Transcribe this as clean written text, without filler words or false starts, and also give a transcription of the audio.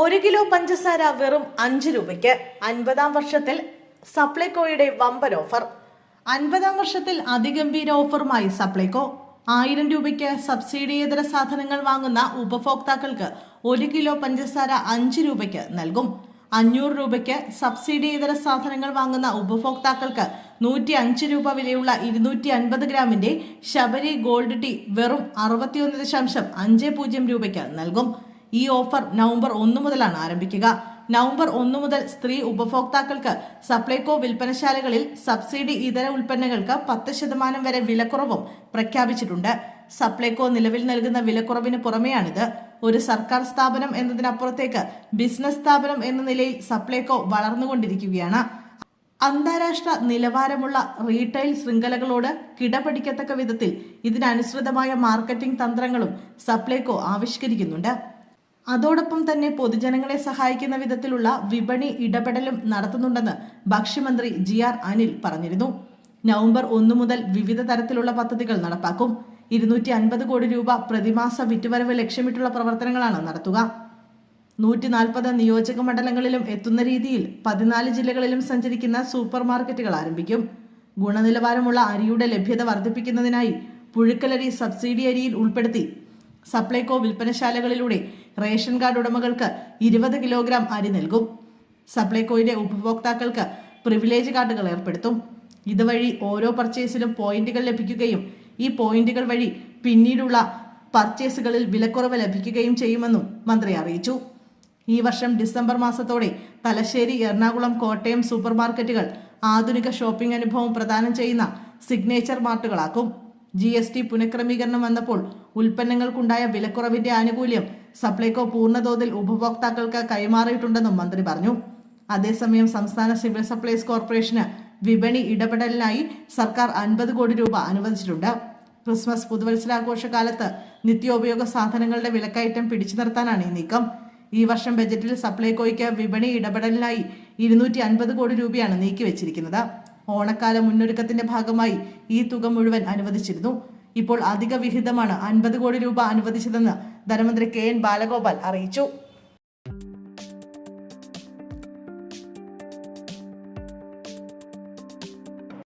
1 kilo പഞ്ചസാര വെറും 5 രൂപയ്ക്ക് 50-ാം വർഷത്തിൽ സപ്ലൈകോയുടെ വമ്പൻ ഓഫർ. 50-ാം വർഷത്തിൽ അതിഗംഭീര ഓഫറുമായി സപ്ലൈകോ 1000 രൂപയ്ക്ക് സബ്സിഡിയേതര സാധനങ്ങൾ വാങ്ങുന്ന ഉപഭോക്താക്കൾക്ക് 1 കിലോ പഞ്ചസാര 5 രൂപയ്ക്ക് നൽകും. 500 രൂപയ്ക്ക് സബ്സിഡിയേതര സാധനങ്ങൾ വാങ്ങുന്ന ഉപഭോക്താക്കൾക്ക് 105 രൂപ വിലയുള്ള 250 ഗ്രാമിന്റെ ശബരി ഗോൾഡ് ടീ വെറും 61.50 രൂപയ്ക്ക് നൽകും. ഈ ഓഫർ നവംബർ 1 മുതലാണ് ആരംഭിക്കുക. നവംബർ 1 മുതൽ സ്ത്രീ ഉപഭോക്താക്കൾക്ക് സപ്ലൈകോ വിൽപ്പനശാലകളിൽ സബ്സിഡി ഇതര ഉൽപ്പന്നങ്ങൾക്ക് 10% വരെ വിലക്കുറവും പ്രഖ്യാപിച്ചിട്ടുണ്ട്. സപ്ലൈകോ നിലവിൽ നൽകുന്ന വിലക്കുറവിന് പുറമെയാണിത്. ഒരു സർക്കാർ സ്ഥാപനം എന്നതിനപ്പുറത്തേക്ക് ബിസിനസ് സ്ഥാപനം എന്ന നിലയിൽ സപ്ലൈകോ വളർന്നുകൊണ്ടിരിക്കുകയാണ്. അന്താരാഷ്ട്ര നിലവാരമുള്ള റീറ്റെയിൽ ശൃംഖലകളോട് കിടപിടിക്കത്തക്ക വിധത്തിൽ ഇതിനനുസൃതമായ മാർക്കറ്റിംഗ് തന്ത്രങ്ങളും സപ്ലൈകോ ആവിഷ്കരിക്കുന്നുണ്ട്. അതോടൊപ്പം തന്നെ പൊതുജനങ്ങളെ സഹായിക്കുന്ന വിധത്തിലുള്ള വിപണി ഇടപെടലും നടത്തുന്നുണ്ടെന്ന് ഭക്ഷ്യമന്ത്രി GR അനിൽ പറഞ്ഞിരുന്നു. നവംബർ 1 മുതൽ വിവിധ തരത്തിലുള്ള പദ്ധതികൾ നടപ്പാക്കും. 250 കോടി രൂപ പ്രതിമാസ വിറ്റുവരവ് ലക്ഷ്യമിട്ടുള്ള പ്രവർത്തനങ്ങളാണ് നടത്തുക. 140 നിയോജക മണ്ഡലങ്ങളിലും എത്തുന്ന രീതിയിൽ 14 ജില്ലകളിലും സഞ്ചരിക്കുന്ന സൂപ്പർ മാർക്കറ്റുകൾ ആരംഭിക്കും. ഗുണനിലവാരമുള്ള അരിയുടെ ലഭ്യത വർദ്ധിപ്പിക്കുന്നതിനായി പുഴുക്കലരി സബ്സിഡി അരിയിൽ ഉൾപ്പെടുത്തി സപ്ലൈകോ വിൽപ്പനശാലകളിലൂടെ റേഷൻ കാർഡ് ഉടമകൾക്ക് 20 കിലോഗ്രാം അരി നൽകും. സപ്ലൈകോയുടെ ഉപഭോക്താക്കൾക്ക് പ്രിവിലേജ് കാർഡുകൾ ഏർപ്പെടുത്തും. ഇതുവഴി ഓരോ പർച്ചേസിലും പോയിന്റുകൾ ലഭിക്കുകയും ഈ പോയിന്റുകൾ വഴി പിന്നീടുള്ള പർച്ചേസുകളിൽ വിലക്കുറവ് ലഭിക്കുകയും ചെയ്യുമെന്നും മന്ത്രി അറിയിച്ചു. ഈ വർഷം ഡിസംബർ മാസത്തോടെ തലശ്ശേരി, എറണാകുളം, കോട്ടയം സൂപ്പർ മാർക്കറ്റുകൾ ആധുനിക ഷോപ്പിംഗ് അനുഭവം പ്രദാനം ചെയ്യുന്ന സിഗ്നേച്ചർ മാർട്ടുകളാക്കും. GST പുനഃക്രമീകരണം വന്നപ്പോൾ ഉൽപ്പന്നങ്ങൾക്കുണ്ടായ വിലക്കുറവിന്റെ ആനുകൂല്യം സപ്ലൈകോ പൂർണ്ണതോതിൽ ഉപഭോക്താക്കൾക്ക് കൈമാറിയിട്ടുണ്ടെന്നും മന്ത്രി പറഞ്ഞു. അതേസമയം സംസ്ഥാന സിവിൽ സപ്ലൈസ് കോർപ്പറേഷന് വിപണി ഇടപെടലിനായി സർക്കാർ 50 കോടി രൂപ അനുവദിച്ചിട്ടുണ്ട്. ക്രിസ്മസ് പുതുവത്സരാഘോഷകാലത്ത് നിത്യോപയോഗ സാധനങ്ങളുടെ വിലക്കയറ്റം പിടിച്ചു നിർത്താനാണ് ഈ നീക്കം. ഈ വർഷം ബജറ്റിൽ സപ്ലൈകോയ്ക്ക് വിപണി ഇടപെടലിനായി 250 കോടി രൂപയാണ് നീക്കിവെച്ചിരിക്കുന്നത്. ഓണക്കാല മുന്നൊരുക്കത്തിന്റെ ഭാഗമായി ഈ തുക മുഴുവൻ അനുവദിച്ചിരുന്നു. ഇപ്പോൾ അധിക വിഹിതമാണ് 50 കോടി രൂപ അനുവദിച്ചതെന്ന് ധനമന്ത്രി KN ബാലഗോപാൽ അറിയിച്ചു.